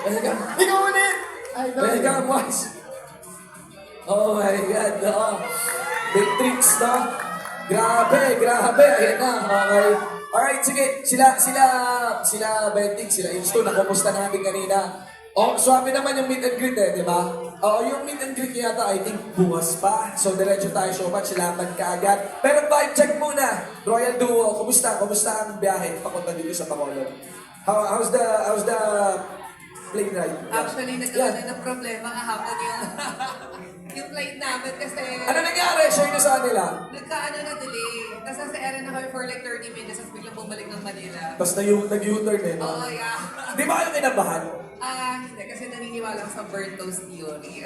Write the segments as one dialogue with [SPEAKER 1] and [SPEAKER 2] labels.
[SPEAKER 1] Ikaw ulit! Welcome once. Oh my God, oh. Big tricks, no? Grabe, grabe. Ayan na, okay. Alright, sige. Sila Bentig, sila Insto, nakumusta natin kanina. Oh, swabe naman yung meet and greet di ba? Oo, yung meet and greet yata, I think, bukas pa. So, diretso tayo showmatch, laban ka agad. Pero vibe check muna. Royal Duo, kumusta? Kumusta ang biyahe papunta dito sa Bacolod? How's the plane ride?
[SPEAKER 2] Actually, nagkaroon na ng problema kahapon yung yung flight namin kasi
[SPEAKER 1] Ano nangyari? Share nyo sa kanila.
[SPEAKER 2] nagkaano na delay. Tapos nasa area na kami for like 30 minutes tapos biglang bumalik ng Manila.
[SPEAKER 1] Tapos nag-U-turn eh, no?
[SPEAKER 2] Oh, yeah.
[SPEAKER 1] Di ba kayo kinabahan?
[SPEAKER 2] Hindi. Kasi naniniwala ako sa bird toast theory.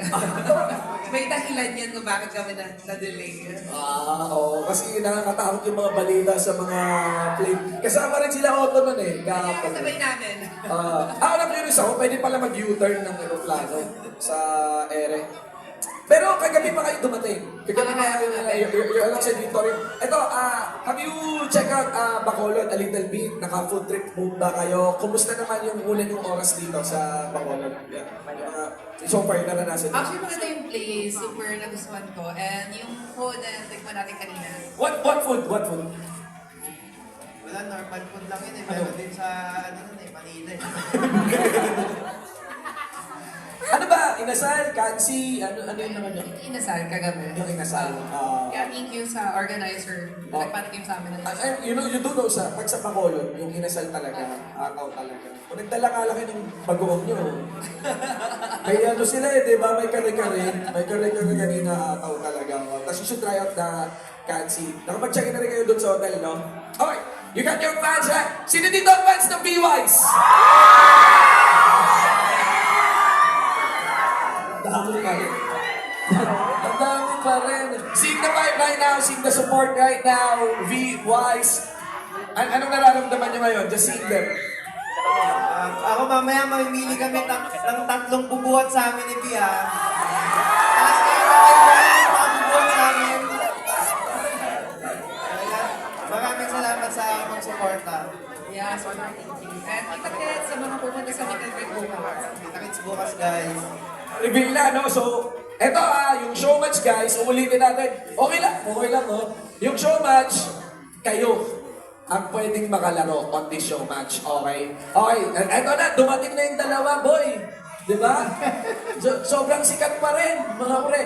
[SPEAKER 2] May dahilan yan kung bakit kami na-delay.
[SPEAKER 1] Oo. Kasi nakakatakot yung mga balita sa mga plane. Kasama rin sila Otto nun eh.
[SPEAKER 2] Kaya
[SPEAKER 1] Kahapon.
[SPEAKER 2] kasabay namin.
[SPEAKER 1] Curious ako, pwede pala mag-U-turn ng aeroplano sa ere. Pero kagabi pa kayo dumating. Kagabi pa kayo you're along sa dito rin. Ito, have you checked out Bacolod a little bit? Naka-food trip mode ba kayo? Kumusta naman yung ulan yung oras dito sa Bacolod? So far, naranasan niyo.
[SPEAKER 2] Actually, maganda yung place. Super nagustuhan ko. And yung food na tikman natin kanina.
[SPEAKER 1] What food? What food?
[SPEAKER 3] Wala, normal food lang yun eh. Meron din sa, Manila eh.
[SPEAKER 1] Ano ba? Inasal? Kansi? Ano yun naman yun?
[SPEAKER 2] Inasal kagabi.
[SPEAKER 1] Yung inasal.
[SPEAKER 2] Kaya thank you sa organizer. Nagpanakim sa amin.
[SPEAKER 1] You do know pag sa Bacolod, yung inasal talaga, ataw talaga. Kung nagdala ka lang ng bagoong nyo, may ano sila eh, di ba? May kare-kare. May kare-kare kanina ataw talaga. Tapos you should try out the Kansi. Nakapag-check na rin kayo doon sa hotel, no? Okay, you got your fans, ha? Sino dito ang fans ng B-Wise? Dami pa rin. Ang dami pa rin. Sing the vibe right now. Sing the support right now. V-Wise. Anong nararamdaman nyo ngayon? Just sing them.
[SPEAKER 3] Ako mamaya mamimili kami ng tatlong bubuhat sa amin ni Pia. Tapos kayo mamimili ng mga bubuhat sa amin. Kaya, maraming salamat sa pagsuporta.
[SPEAKER 2] Yeah, so thank you. And kita-kits sa mga pupunta sa Middle bukas.
[SPEAKER 3] Kita-kits bukas, guys.
[SPEAKER 1] Reveal na, no? So, eto yung showmatch guys, uulitin natin. Okay lang, no? Yung showmatch, kayo ang pwedeng makalaro on this showmatch, okay? Okay, eto na, dumating na yung dalawa, boy. Di ba? Sobrang sikat pa rin, mga pre.